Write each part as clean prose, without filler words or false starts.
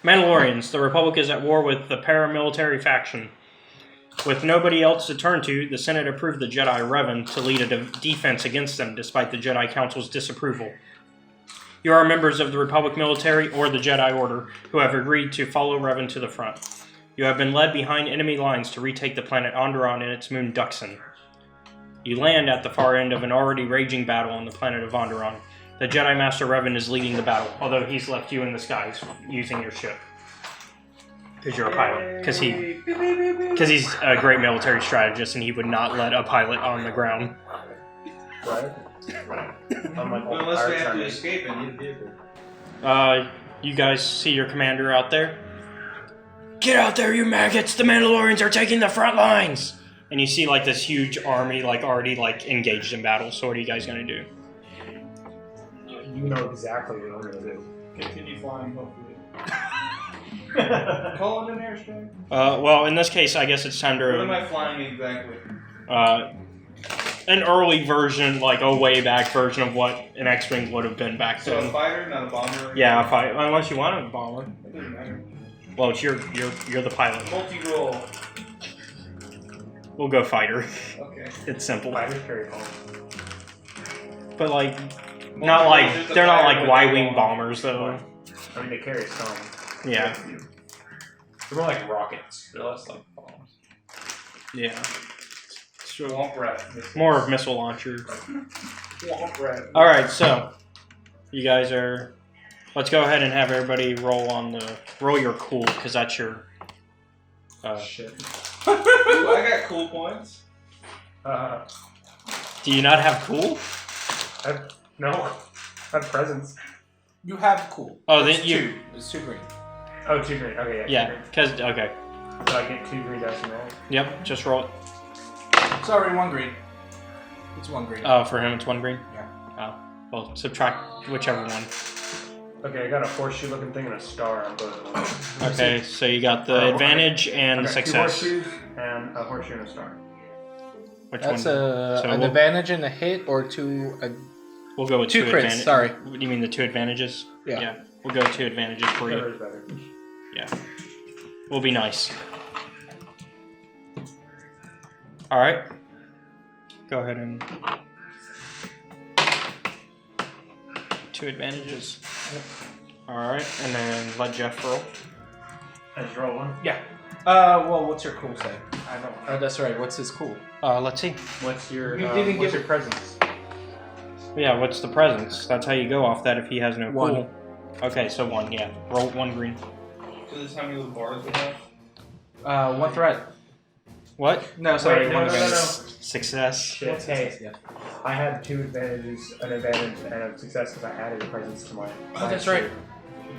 Mandalorians, the Republic is at war with the paramilitary faction. With nobody else to turn to, the Senate approved the Jedi Revan to lead a defense against them, despite the Jedi Council's disapproval. You are members of the Republic military or the Jedi Order, who have agreed to follow Revan to the front. You have been led behind enemy lines to retake the planet Onderon and its moon Duxon. You land at the far end of an already raging battle on the planet of Onderon. The Jedi Master Revan is leading the battle, although he's left you in the skies using your ship. Because you're a pilot. Because he's a great military strategist and he would not let a pilot on the ground. Right. Unless we have to escape and need a vehicle. You guys see your commander out there? Get out there, you maggots! The Mandalorians are taking the front lines! And you see like this huge army like already like engaged in battle. So what are you guys gonna do? You know exactly what we're gonna do. Continue flying, hopefully. Call it an airstrike. Well, in this case, I guess it's time to... What am I flying exactly? An early version, like a way back version of what an X-Wing would have been back then. So a fighter, not a bomber? Yeah, a fighter. Unless you want a bomber. It doesn't matter. Well, it's you're the pilot. Multi-roll. We'll go fighter. Okay. It's simple. Fighters carry home. But like, not like they're not like Y-wing bombers though. I mean, they carry some. Yeah. They're more like rockets. They're less like bombs. Yeah. Swamp rat. More of missile launcher. Swamp rat. All right, so you guys are. Let's go ahead and have everybody roll your cool because that's your. Shit. Ooh, I got cool points. Do you not have cool? No. I have presents. You have cool. Oh, then you. Two. It's 2 green. Oh, 2 green. Okay, yeah. Yeah, because okay. So I get 2 green dice and roll. Yep, just roll it. Sorry, 1 green. It's 1 green. Oh, for him it's 1 green? Yeah. Oh. Well, subtract whichever one. Okay, I got a horseshoe looking thing and a star on both of them. Okay, so you got the advantage and I got 2 success. horseshoes and a horseshoe and a star. Which That's one? an advantage and a hit, or We'll go with 2 two crits. advantages. Sorry. You mean the 2 advantages? Yeah. We'll go 2 advantages for you. Whatever is better. Yeah. We'll be nice. Alright. Go ahead and... 2 advantages. Alright, and then let Jeff roll. I just roll 1. Yeah. Well, what's your cool say? I don't know. Oh, that's right. What's his cool? Let's see. What's your You didn't what's give- your presents? Yeah, what's the presence? That's how you go off that if he has no 1. cool. Okay, so 1, yeah. Roll 1 green. So this is how many little bars we have? 1 threat. What? No, sorry. Wait, 1 no. advantage. Success. Shit. Hey, Yeah. I had 2 advantages, an advantage and a success because I added presents to my. Oh, that's right.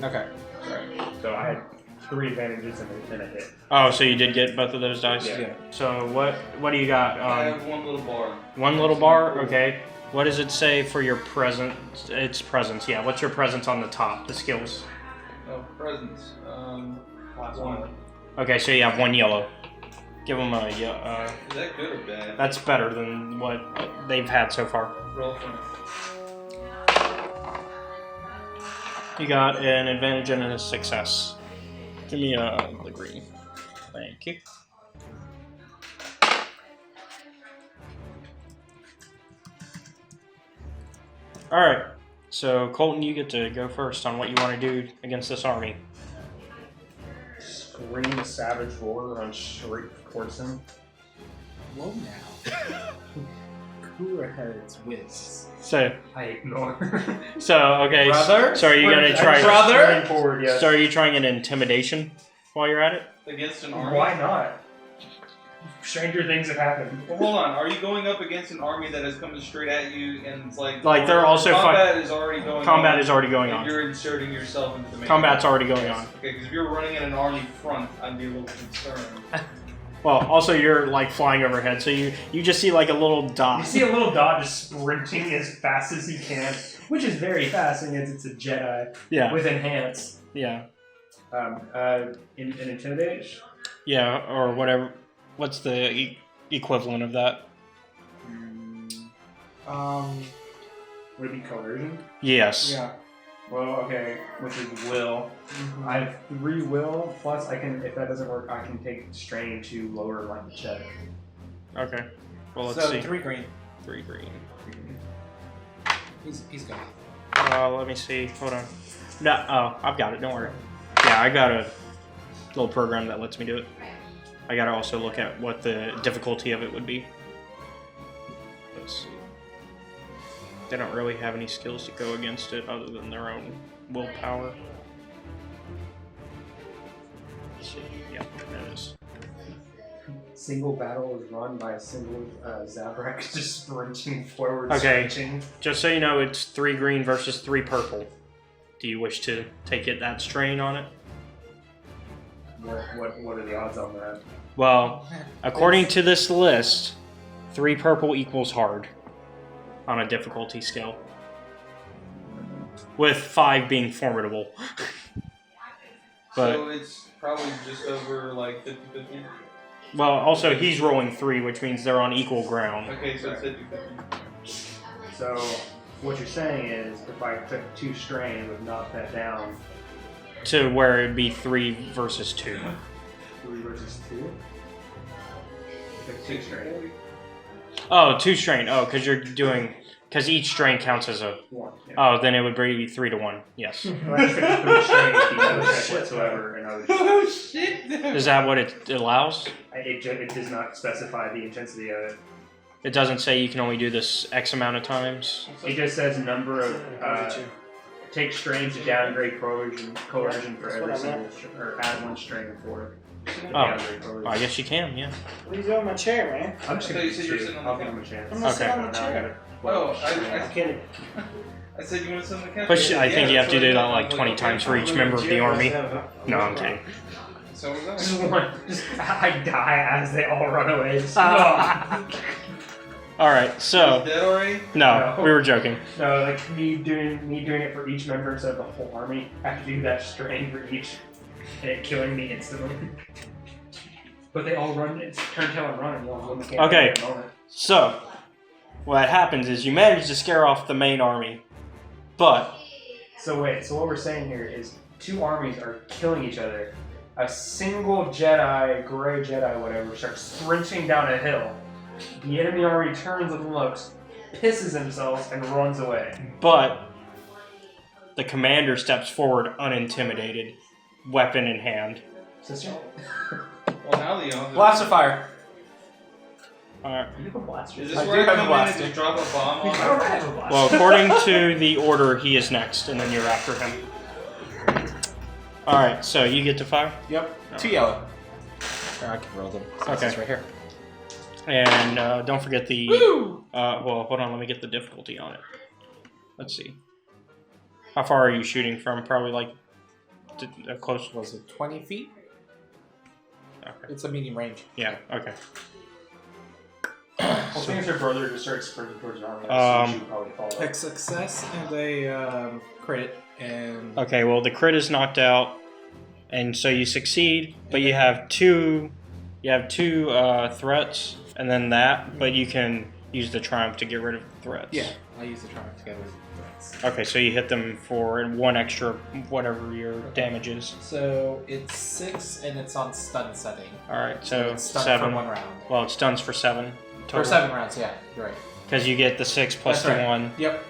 Okay. Sorry. So I had 3 advantages and a hit. Oh, so you did get both of those dice? Yeah. So what do you got? I have 1 little bar. 1 little bar? Okay. What does it say for your present? It's presence, yeah. What's your presence on the top? The skills. Oh, presents. 1. Okay, so you have 1 yellow. Give them a Is that good or bad? That's better than what they've had so far. Roll for me. You got an advantage and a success. Give me the green. Thank you. Alright, so Colton, you get to go first on what you want to do against this army. Scream a savage roar and run straight towards him. Whoa now. Cooler heads whiz. So, I ignore. okay. Brother? So are you gonna try? Brother? Running forward, yes. So are you trying an intimidation while you're at it? Against an army? Why not? Stranger things have happened. Well, hold on. Are you going up against an army that is coming straight at you and it's like They're also combat is already going on? Combat is already going and on. You're inserting yourself into the main. Combat's already going on. Okay, because if you're running in an army front, I'd be a little concerned. Well, also you're like flying overhead, so you just see like a little dot. You see a little dot just sprinting as fast as he can, which is very fast, and it's a Jedi Yeah. with enhance. Yeah. In intimidate. Yeah, or whatever. What's the equivalent of that? Would it be coercion? Yes. Yeah. Well, okay, which is will. I have 3 will, plus I can, if that doesn't work, I can take strain to lower my check. Okay. Well, let's so see. 3 green. 3 green. He's got Let me see. Hold on. No, I've got it. Don't worry. Yeah, I got a little program that lets me do it. I gotta also look at what the difficulty of it would be. Let's see. They don't really have any skills to go against it other than their own willpower. Let's see. Yeah, there it is. Single battle is run by a single Zabrak just sprinting forward. Okay. Stretching. Just so you know, it's 3 green versus 3 purple. Do you wish to take that strain on it? What are the odds on that? Well, according to this list, 3 purple equals hard on a difficulty scale, with 5 being formidable. But so it's probably just over like 50-50? well, also he's rolling 3, which means they're on equal ground. Okay, so it's 50-50. So what you're saying is, if I took 2 strain, it would knock that down. To where it'd be 3 versus 2. 3 versus 2. Took 2 strain. Oh, 2 strain. Oh, because each strain counts as a. 1. Yeah. Oh, then it would be 3 to 1. Yes. Well, I took 3 strain, no check whatsoever, and I was. Oh shit! Is that what it allows? It does not specify the intensity of it. It doesn't say you can only do this X amount of times. It just says number of. Take strain to downgrade coercion for every single, or add 1 strain for downgrade coercion. I guess you can, yeah. What are you doing on my chair, man? I'm just I gonna thought you said you were do sitting on I'll the give him a chance. I'm not sitting Okay. on the chair. Oh, I'm kidding. I said you want to sit on the couch? But I think you have to do that that's like what 20 I times for each member of the army. No, I'm kidding. So was I. I die as they all run away. Alright, so. Dead already? No, No. we were joking. No, like me doing it for each member instead of the whole army. I have to do that strain for each, and it killing me instantly. But they all run. It's turn, tail, and run, and one of them can't. Okay. at the moment. So, what happens is you manage to scare off the main army, but. So wait. So what we're saying here is 2 armies are killing each other. A single Jedi, gray Jedi, whatever, starts sprinting down a hill. The enemy army turns and looks, pisses himself, and runs away. But. The commander steps forward unintimidated, weapon in hand. Sister? Well, now Leon. Blast of fire. Alright. You have a blaster. Is this I where do I have a come in blaster. and just drop a bomb You on don't her? have a blaster. Well, according to the order, he is next, and then you're after him. Alright, so you get to fire? Yep. 2 yellow. I can roll them. Okay. It's right here. And don't forget the. Well, hold on, let me get the difficulty on it. Let's see. How far are you shooting from? Probably like. Close. Was it 20 feet? Okay. It's a medium range. Yeah, okay. Well, as soon as your brother just starts sprinting towards your army, you should probably follow. A success and a crit. And Okay, well, the crit is knocked out, and so you succeed, but you have two. You have 2 threats, and then that, but you can use the triumph to get rid of the threats. yeah, I use the triumph together with threats. Okay, so you hit them for 1 extra, whatever your damage is. So it's 6 and it's on stun setting. Alright, so It's stun 7. for 1 round. Well, it stuns for 7. For 7 rounds, yeah, you're right. Because you get the 6 plus That's the right. 1. Yep.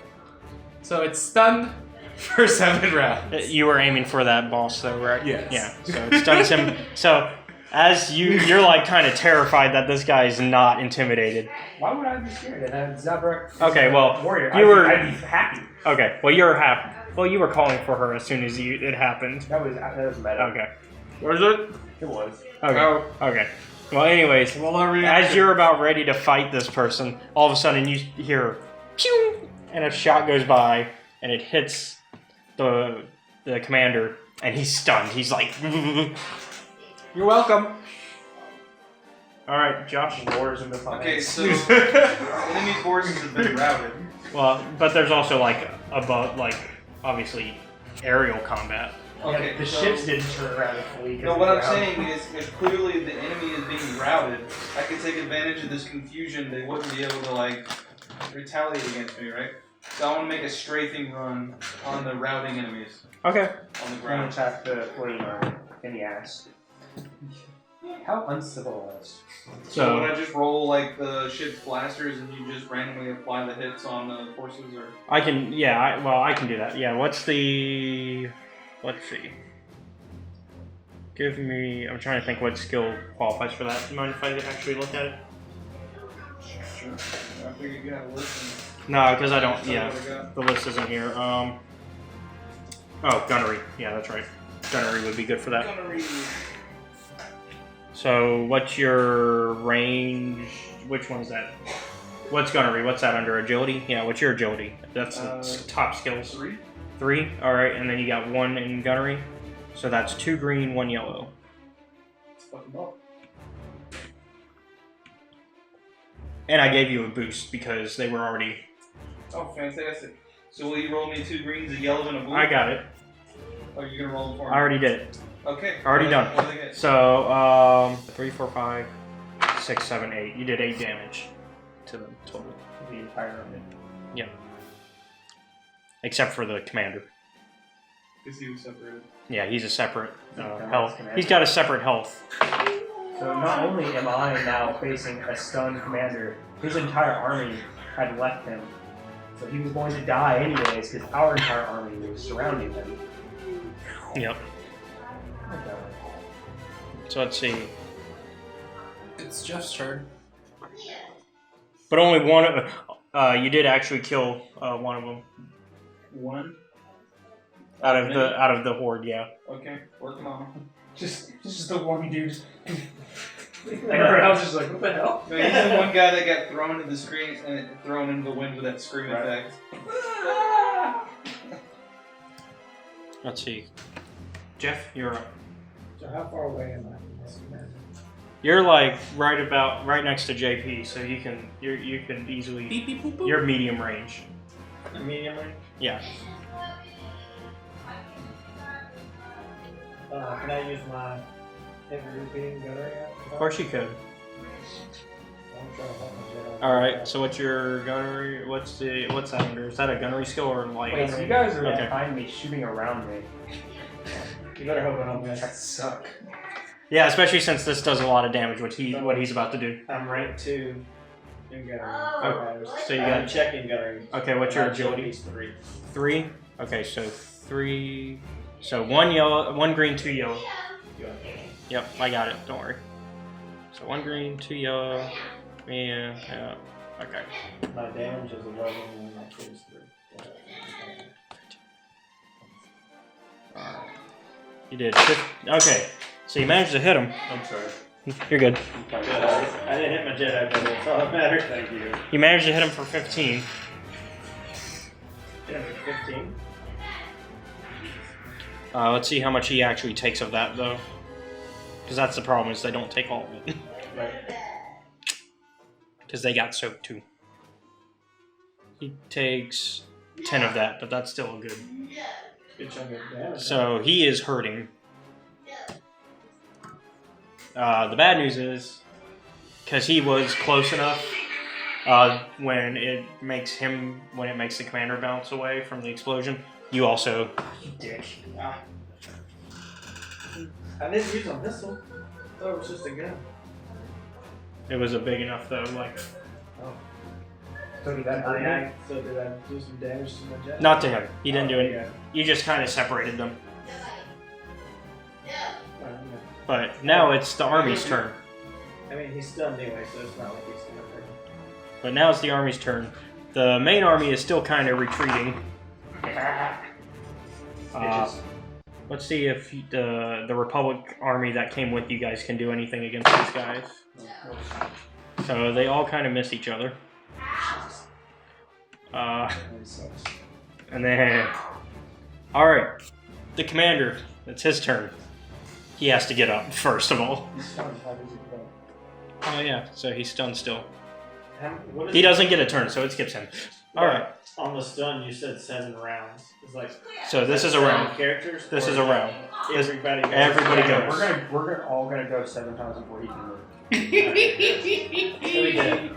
So it's stunned for 7 rounds. You were aiming for that boss, though, right? Yes. Yeah. So it stuns him. So as you're like kind of terrified that this guy is not intimidated. Why would I be scared? And then Zabrak. Okay, well, warrior. I'd be happy. Okay. Well, you're happy. Well, you were calling for her as soon as it happened. That was meta. Okay. Was it? It was. Okay. Okay. Well, anyways, as you're about ready to fight this person, all of a sudden you hear, pew, and a shot goes by, and it hits the commander, and he's stunned. He's like, You're welcome. all right, Josh. Wars in the fire. Okay, so enemy forces have been routed. Well, but there's also like obviously aerial combat. Okay, the so- ships didn't turn around and flee. No, what I'm saying is, if clearly the enemy is being routed, I could take advantage of this confusion. They wouldn't be able to like retaliate against me, right? So I want to make a strafing run on the routing enemies Okay. on the I'm gonna ground. attack the floating army in the ass. How uncivilized. So would I just roll like the ship's blasters and you just randomly apply the hits on the forces, or? I can, yeah, I can do that. Yeah, let's see. Give me, I'm trying to think what skill qualifies for that. Do you mind if I actually look at it? Sure. I figured you had a list. No, because I don't, Tell me yeah, what I got. the list isn't here. Oh, gunnery. Yeah, that's right. Gunnery would be good for that. Gunnery. So, what's your range? Which one's that? What's gunnery? What's that under? Agility? Yeah, what's your agility? That's the top skills. 3. 3? Alright, and then you got 1 in gunnery. So that's 2 green, 1 yellow. Let's fucking go. And I gave you a boost because they were already... Oh, fantastic. So will you roll me 2 greens, a yellow, and a blue? I got it. Oh, you're gonna roll them for me? I already did it. Okay. Already What done. do they get? So, 3, 4, 5, 6, 7, 8. You did 8 damage to them total. The entire army. Yeah. Except for the commander. Because he was separated. Yeah, he's a separate Okay, health. commander. He's got a separate health. So not only am I now facing a stunned commander, his entire army had left him. So he was going to die anyways because our entire army was surrounding him. Yep. So let's see. It's Jeff's turn. But only one of you did actually kill one of them One. out of the horde. Yeah. Okay, working on him. Just the one dude. Everyone else is like, what the hell? No, he's the one guy that got thrown into the screen and thrown into the wind with that scream Right. effect. Let's see. Jeff, you're up. So how far away am I from this commander? You're like right next to JP, so you can easily. Beep beep boop boop. You're medium range. Medium range? Yeah. Can I use my heavy repeating gunnery? Of course you could. I'm trying to hold my Jedi. All right. So what's your gunnery? What's that under? Is that a gunnery skill or light? Wait, so you guys are Okay. behind me shooting around me. You better hope I don't miss. That suck. Yeah, especially since this does a lot of damage. What he's about to do. I'm rank 2 in gunnery. Oh, so you I'm got. checking gunnery. Okay, what's your My agility? is 3. 3. Okay, so 3. So 1 yellow, 1 green, 2 yellow. Yep, I got it. Don't worry. So 1 green, 2 yellow. Yeah. Okay. My damage is 11 and my kid is 3. You did. Okay, so you managed to hit him. I'm sorry. You're good. I didn't hit my Jedi, but that's all that matters. Thank you. You managed to hit him for 15. Hit him for 15. Let's see how much he actually takes of that, though. Because that's the problem, is they don't take all of it. Right. Because they got soaked, too. He takes 10 of that, but that's still good. Good chunk of damage. So he is hurting. The bad news is, because he was close enough, when it makes the commander bounce away from the explosion, you also Dick. I didn't use a missile. I thought it was just a gun. it was a big enough though, like So did that hurt me? So did I do some damage to my Jedi? not to him. He didn't do it. Yeah. You just kind of separated them. Yeah. But now it's the army's turn. I mean, he's stunned anyway, so it's not like he's gonna hurt. But now it's the army's turn. The main army is still kind of retreating. Let's see if the Republic army that came with you guys can do anything against these guys. So they all kind of miss each other. And then, all right, the commander. It's his turn. He has to get up first of all. He's stunned. How does it go? Oh yeah, so he's stunned still. What is He it? doesn't get a turn, so it skips him. All right. On the stun, you said 7 rounds. It's like So this is a 7 round. characters. This or is a round. Everybody. Goes. Everybody Yeah, goes. we're all gonna go 7 times before he can move. So we did.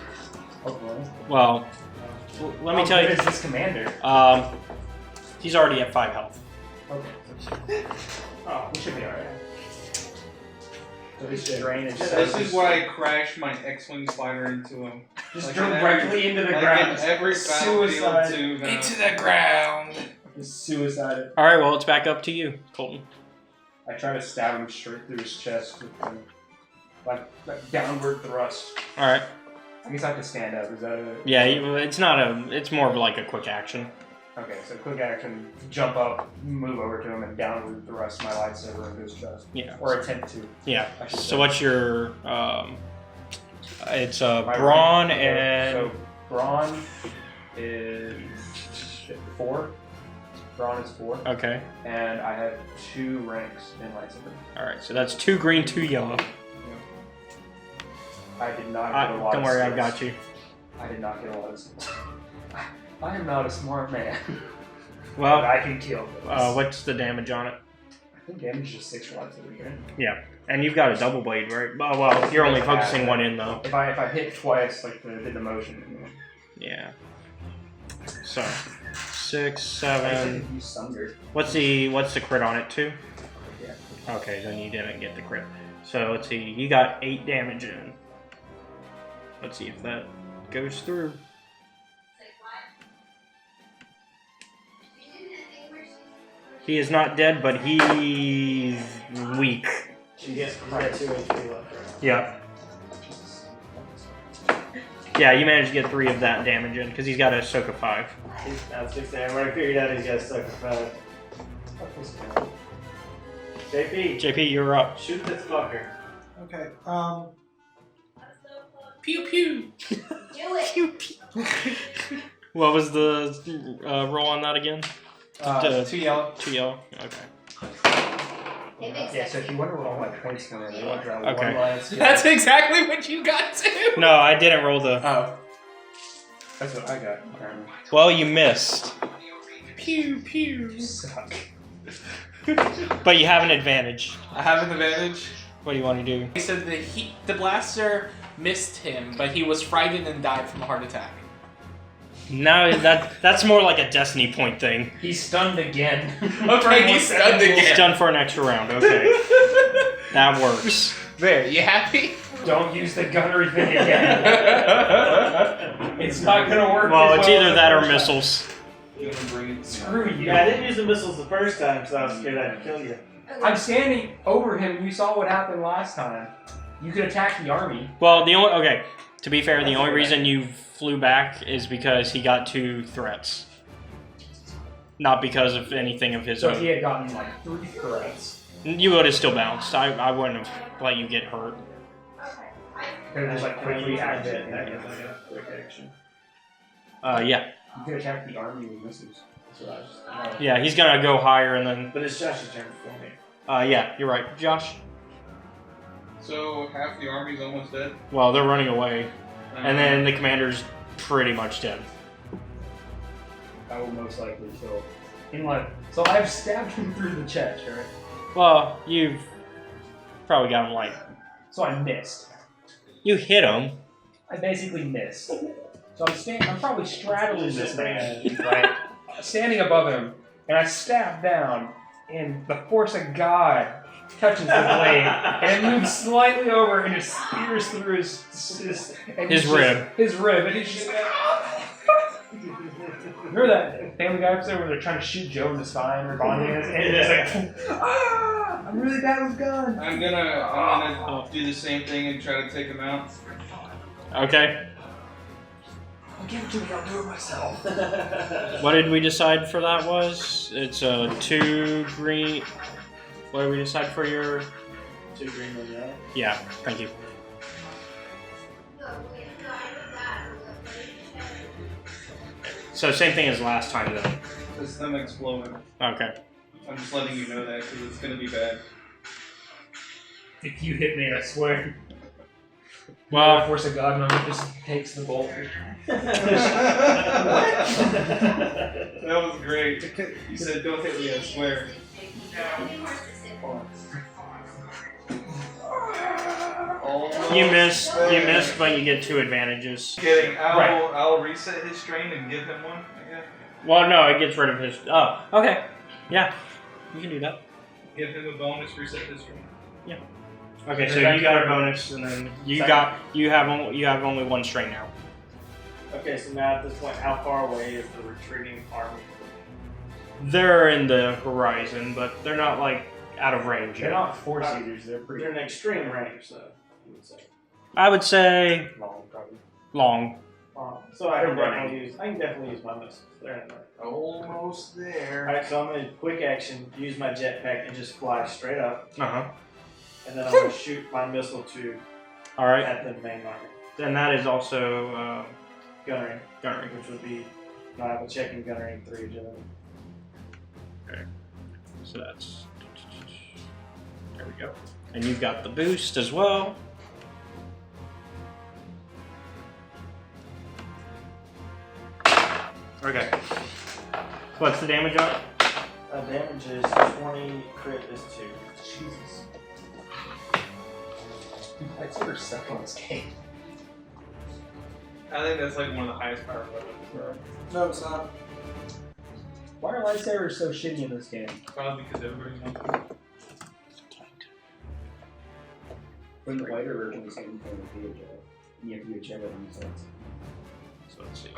Hopefully. Well, let me tell you. Who is this commander? He's already at 5 health. Okay. Oh, we should be alright. So he's drainage. This is why I crashed my X-Wing fighter into him. Just Like directly into the like ground. in every battlefield Suicide. too. Into the ground. Just suicide. All right, well, it's back up to you, Colton. I try to stab him straight through his chest with like downward thrust. All right. I guess I have to stand up. Is that a... Yeah, it's not a. It's more of like a quick action. Okay, so quick action, jump up, move over to him, and downward thrust my lightsaber into his chest. Yeah. Or attempt to. Yeah. I should So say. what's your? It's My brawn rank. Okay, and. So brawn is 4. Brawn is 4. Okay. And I have 2 ranks in lightsaber. All right. So that's 2 green, 2 yellow. I did not get a lot Don't of worry, I skills. got you. I did not get a lot of skills. I am not a smart man. But Well, I can kill things. what's the damage on it? I think damage is 6 lightsaber, right? Yeah. And you've got a double blade, right? Oh, well, you're only focusing one in though. If I hit twice, like did the motion. You know. Yeah. So 6, I 7. should use Sunder. What's the crit on it? 2? Yeah. Okay, then you didn't get the crit. So let's see. You got 8 damage in. Let's see if that goes through. He is not dead, but he's weak. She gets 2 HP left. Right? Yeah. Yeah, you managed to get 3 of that damage in because he's got a soak of 5. He's now 6 damage. When I figured out he's got stuck with 5. JP, JP, you're up. shoot this fucker. Okay. Pew pew. Do it. What was the roll on that again? 2 yellow. 2 yellow. Okay. It makes Yeah, so if you want to roll my points in there, you want to draw Okay. one line skill. That's exactly what you got too. No, I didn't roll the. Oh. That's what I got. Apparently. Well, you missed, Pew pew. You suck. but you have an advantage. I have an advantage. What do you want to do? He said the blaster missed him, but he was frightened and died from a heart attack. No, that's more like a destiny point thing. He's stunned again. Okay, he's stunned It's again. done for an extra round. Okay, that works. There, you happy? Don't use the gunnery thing again. It's not gonna work. Well, as it's well either as that the or first missiles. You're gonna bring it. time. Screw you. Yeah, I didn't use the missiles the first time because I was scared I'd kill you. I'm standing over him. You saw what happened last time. You could attack the army. Well, to be fair, the only reason you flew back is because he got 2 threats, not because of anything of his So own. if he had gotten like 3 threats, You would have still bounced. I wouldn't have let you get hurt. because there's like When I 3 use that active. jet, I get like a quick action. Yeah. You could attack the army with missiles. That's what I was. Yeah, he's gonna go higher and then. But it's Josh's turn before me. Yeah, you're right, Josh. So half the army's almost dead. Well, they're running away, and then the commander's pretty much dead. I will most likely kill. In like, so I've stabbed him through the chest, right? Well, you've probably got him like So I missed. you hit him. I basically missed. So I'm probably straddling this man, right? Standing above him, and I stab down, and the force of God touches the blade, and it moves slightly over and just spears through his rib. His rib, and he's just. Remember that Family Guy episode where they're trying to shoot Joe in the spine or Bonnie is, and he's just like, ah! I'm really bad with guns. I'm gonna do the same thing and try to take him out. Okay. I'll give it to me. I'll do it myself. What did we decide for that was? It's a 2 green. What did we decide for your? 2 green, 1 yellow. Yeah, thank you. So same thing as last time then. This them exploding. Okay. I'm just letting you know that because it's gonna be bad. If you hit me, I swear. The Well, force of God moment just takes the bolt. That was great. You said don't hit me, I swear. Be more specific. Oh You missed, but you get 2 advantages. Kidding. Right. I'll reset his strain and give him one, I guess. Well, no, it gets rid of his. Oh, okay. Yeah, you can do that. Give him a bonus, reset his strain. Okay, so you got a bonus, and then you have only 1 strain now. Okay, so now at this point, how far away is the retreating army? They're in the horizon, but they're not like out of range They're yet. not force eaters. They're They're pretty in extreme range, so you would say. I would say long, probably. long. So I can They're definitely use my missiles. They're in there. Almost there. Alright, so I'm gonna quick action, use my jetpack, and just fly straight up, Uh-huh. and then I'm gonna shoot my missile tube All right. at the main army. Then that is also Gunnery, gunnery. which would be, no, I have a checking gunnery 3 agility. So that's. There we go. And you've got the boost as well. Okay. What's the damage on it? Damage is 20, crit is 2. Jesus. Lightsaber suck on this game. I think that's like one of the highest power weapons. No, it's not. Why are lightsabers so shitty in this game? Probably because everybody wants to. When the lighter version was getting from the PHA, you have to do a check on these lights. So let's see.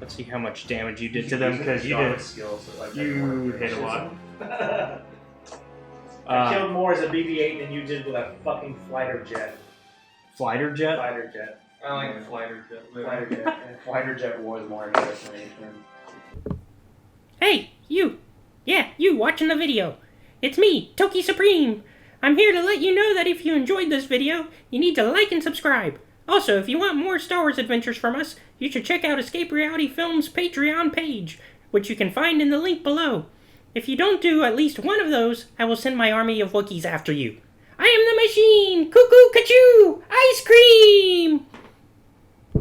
Let's see how much damage you did to them, because you did. Skills, so like You hit a lot. I killed more as a BB-8 than you did with a fucking fighter jet. Fighter jet? Fighter jet. I like the fighter jet. Fighter jet. Yeah. Fighter jet was more interesting than anything. Hey, you! Yeah, you watching the video. It's me, Toki Supreme. I'm here to let you know that if you enjoyed this video, you need to like and subscribe. Also, if you want more Star Wars adventures from us, you should check out Escape Reality Films' Patreon page, which you can find in the link below. If you don't do at least one of those, I will send my army of Wookiees after you. I am the machine!